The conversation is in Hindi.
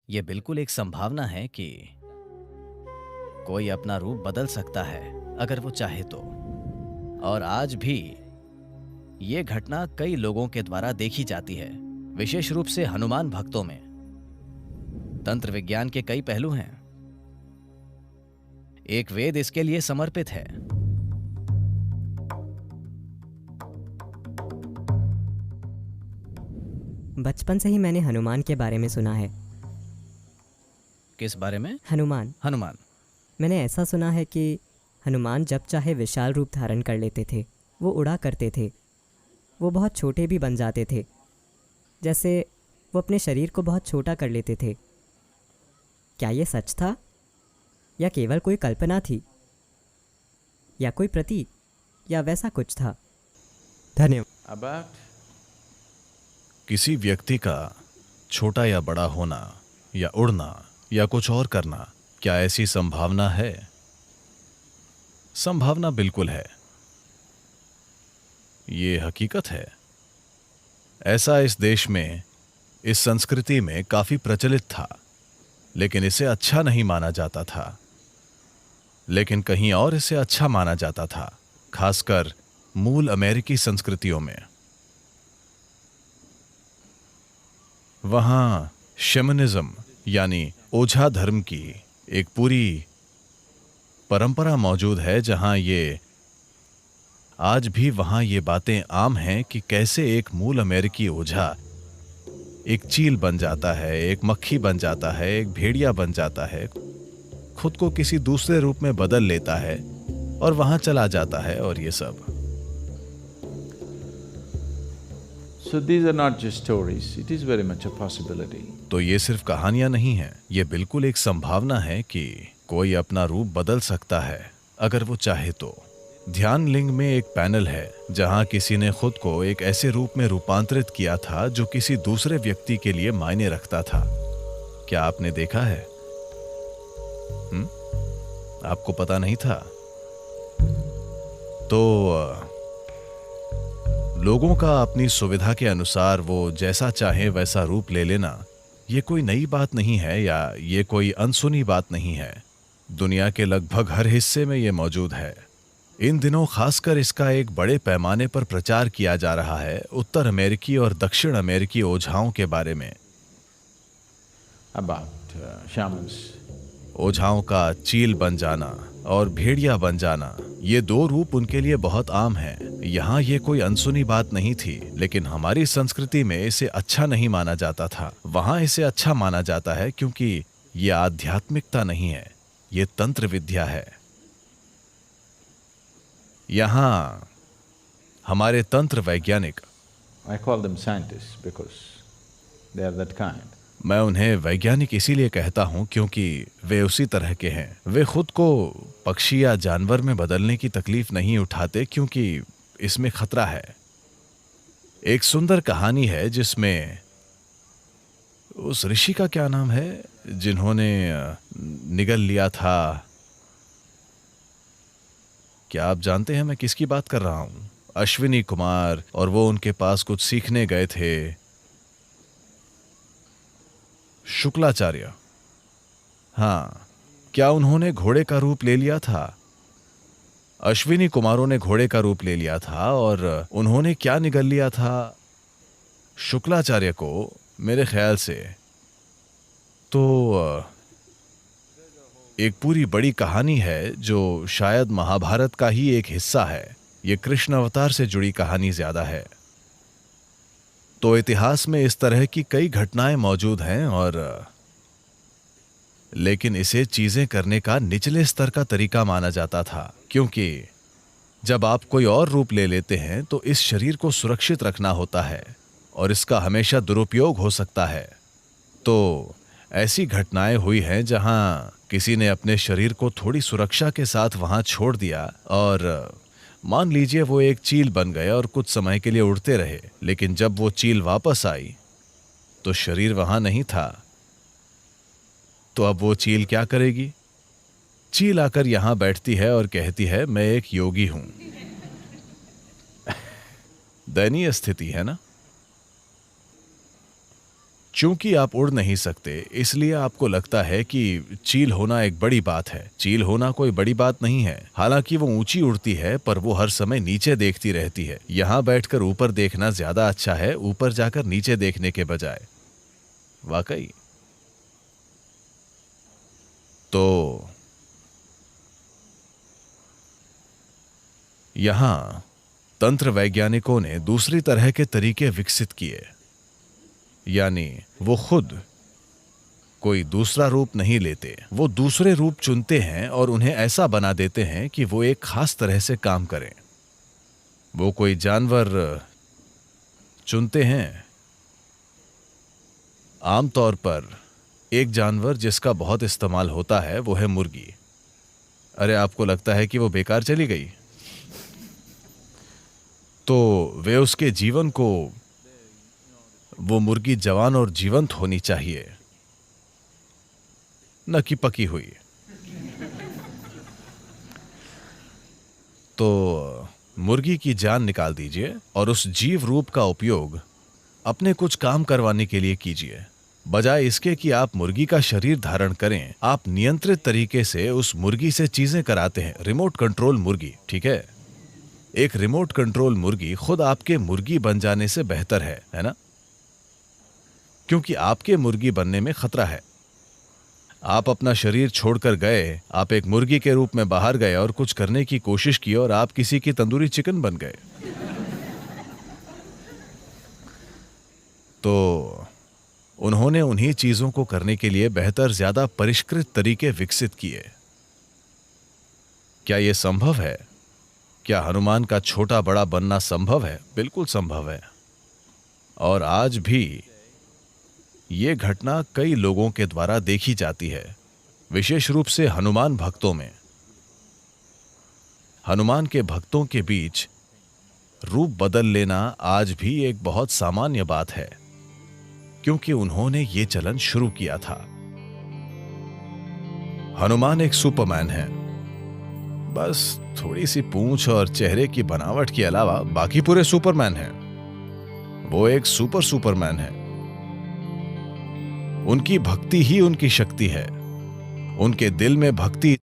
ये बिल्कुल एक संभावना है कि कोई अपना रूप बदल सकता है अगर वो चाहे तो। और आज भी ये घटना कई लोगों के द्वारा देखी जाती है, विशेष रूप से हनुमान भक्तों में। तंत्र विज्ञान के कई पहलू हैं। एक वेद इसके लिए समर्पित है। बचपन से ही मैंने हनुमान के बारे में सुना है। किस बारे में? हनुमान। हनुमान। मैंने ऐसा सुना है कि हनुमान जब चाहे विशाल रूप धारण कर लेते थे। वो उड़ा करते थे। वो बहुत छोटे भी बन जाते थे। जैसे वो अपने शरीर को बहुत छोटा कर लेते थे। क्या ये सच था या केवल कोई कल्पना थी या कोई प्रतीक या वैसा कुछ था? धन्यवाद। About किसी व्यक्ति का छोटा या बड़ा होना या उड़ना या कुछ और करना, क्या ऐसी संभावना है? संभावना बिल्कुल है। ये हकीकत है। ऐसा इस देश में, इस संस्कृति में काफी प्रचलित था, लेकिन इसे अच्छा नहीं माना जाता था। लेकिन कहीं और इसे अच्छा माना जाता था, खासकर मूल अमेरिकी संस्कृतियों में। वहां शैमनिज्म यानी ओझा धर्म की एक पूरी परंपरा मौजूद है, जहां ये आज भी वहां ये बातें आम हैं कि कैसे एक मूल अमेरिकी ओझा एक चील बन जाता है, एक मक्खी बन जाता है, एक भेड़िया बन जाता है, खुद को किसी दूसरे रूप में बदल लेता है और वहां चला जाता है, और ये सब। so these are not just stories, it is very much a possibility. तो ये सिर्फ कहानियां नहीं हैं, ये बिल्कुल एक संभावना है कि कोई अपना रूप बदल सकता है अगर वो चाहे तो। ध्यान लिंग में एक पैनल है जहां किसी ने खुद को एक ऐसे रूप में रूपांतरित किया था जो किसी दूसरे व्यक्ति के लिए मायने रखता था। क्या आपने देखा है? आपको पता नहीं था? तो लोगों का अपनी सुविधा के अनुसार वो जैसा चाहे वैसा रूप ले लेना, ये कोई नई बात नहीं है या ये कोई अनसुनी बात नहीं है। दुनिया के लगभग हर हिस्से में ये मौजूद है। इन दिनों खासकर इसका एक बड़े पैमाने पर प्रचार किया जा रहा है उत्तर अमेरिकी और दक्षिण अमेरिकी ओझाओं के बारे में। About shamans. ओझाओं का चील बन जाना और भेड़िया बन जाना, ये दो रूप उनके लिए बहुत आम हैं। यहाँ ये कोई अनसुनी बात नहीं थी, लेकिन हमारी संस्कृति में इसे अच्छा नहीं माना जाता था। वहाँ इसे अच्छा माना जाता है क्योंकि ये आध्यात्मिकता नहीं है, ये तंत्र विद्या है। यहाँ हमारे तंत्र वैज्ञानिक, I call them scientists because they are that kind. मैं उन्हें वैज्ञानिक इसीलिए कहता हूं क्योंकि वे उसी तरह के हैं। वे खुद को पक्षी या जानवर में बदलने की तकलीफ नहीं उठाते क्योंकि इसमें खतरा है। एक सुंदर कहानी है जिसमें उस ऋषि का क्या नाम है जिन्होंने निगल लिया था? क्या आप जानते हैं मैं किसकी बात कर रहा हूं? अश्विनी कुमार, और वो उनके पास कुछ सीखने गए थे। शुक्लाचार्य। हाँ, क्या उन्होंने घोड़े का रूप ले लिया था? अश्विनी कुमारों ने घोड़े का रूप ले लिया था और उन्होंने क्या निगल लिया था? शुक्लाचार्य को, मेरे ख्याल से। तो एक पूरी बड़ी कहानी है जो शायद महाभारत का ही एक हिस्सा है। ये कृष्ण अवतार से जुड़ी कहानी ज्यादा है। तो इतिहास में इस तरह की कई घटनाएं मौजूद हैं, और लेकिन इसे चीजें करने का निचले स्तर का तरीका माना जाता था, क्योंकि जब आप कोई और रूप ले लेते हैं तो इस शरीर को सुरक्षित रखना होता है और इसका हमेशा दुरुपयोग हो सकता है। तो ऐसी घटनाएं हुई हैं जहां किसी ने अपने शरीर को थोड़ी सुरक्षा के साथ वहां छोड़ दिया, और मान लीजिए वो एक चील बन गए और कुछ समय के लिए उड़ते रहे, लेकिन जब वो चील वापस आई तो शरीर वहां नहीं था। तो अब वो चील क्या करेगी? चील आकर यहां बैठती है और कहती है, मैं एक योगी हूं। दयनीय स्थिति है ना? चूंकि आप उड़ नहीं सकते, इसलिए आपको लगता है कि चील होना एक बड़ी बात है। चील होना कोई बड़ी बात नहीं है। हालांकि वो ऊंची उड़ती है, पर वो हर समय नीचे देखती रहती है। यहाँ बैठकर ऊपर देखना ज्यादा अच्छा है, ऊपर जाकर नीचे देखने के बजाय। वाकई। तो यहां तंत्र वैज्ञानिकों ने दूसरी तरह के तरीके विकसित किए, यानी वो खुद कोई दूसरा रूप नहीं लेते, वो दूसरे रूप चुनते हैं और उन्हें ऐसा बना देते हैं कि वो एक खास तरह से काम करें। वो कोई जानवर चुनते हैं। आमतौर पर एक जानवर जिसका बहुत इस्तेमाल होता है वो है मुर्गी। अरे, आपको लगता है कि वो बेकार चली गई? तो वे उसके जीवन को, वो मुर्गी जवान और जीवंत होनी चाहिए, न कि पकी हुई। तो मुर्गी की जान निकाल दीजिए और उस जीव रूप का उपयोग अपने कुछ काम करवाने के लिए कीजिए। बजाय इसके कि आप मुर्गी का शरीर धारण करें, आप नियंत्रित तरीके से उस मुर्गी से चीजें कराते हैं। रिमोट कंट्रोल मुर्गी, ठीक है? एक रिमोट कंट्रोल मुर्गी खुद आपके मुर्गी बन जाने से बेहतर है ना? क्योंकि आपके मुर्गी बनने में खतरा है। आप अपना शरीर छोड़कर गए, आप एक मुर्गी के रूप में बाहर गए और कुछ करने की कोशिश की और आप किसी की तंदूरी चिकन बन गए। तो उन्होंने उन्हीं चीजों को करने के लिए बेहतर, ज्यादा परिष्कृत तरीके विकसित किए। क्या यह संभव है? क्या हनुमान का छोटा बड़ा बनना संभव है? बिल्कुल संभव है। और आज भी यह घटना कई लोगों के द्वारा देखी जाती है, विशेष रूप से हनुमान भक्तों में। हनुमान के भक्तों के बीच रूप बदल लेना आज भी एक बहुत सामान्य बात है, क्योंकि उन्होंने ये चलन शुरू किया था। हनुमान एक सुपरमैन है। बस थोड़ी सी पूंछ और चेहरे की बनावट के अलावा बाकी पूरे सुपरमैन हैं। वो एक सुपरमैन है। उनकी भक्ति ही उनकी शक्ति है। उनके दिल में भक्ति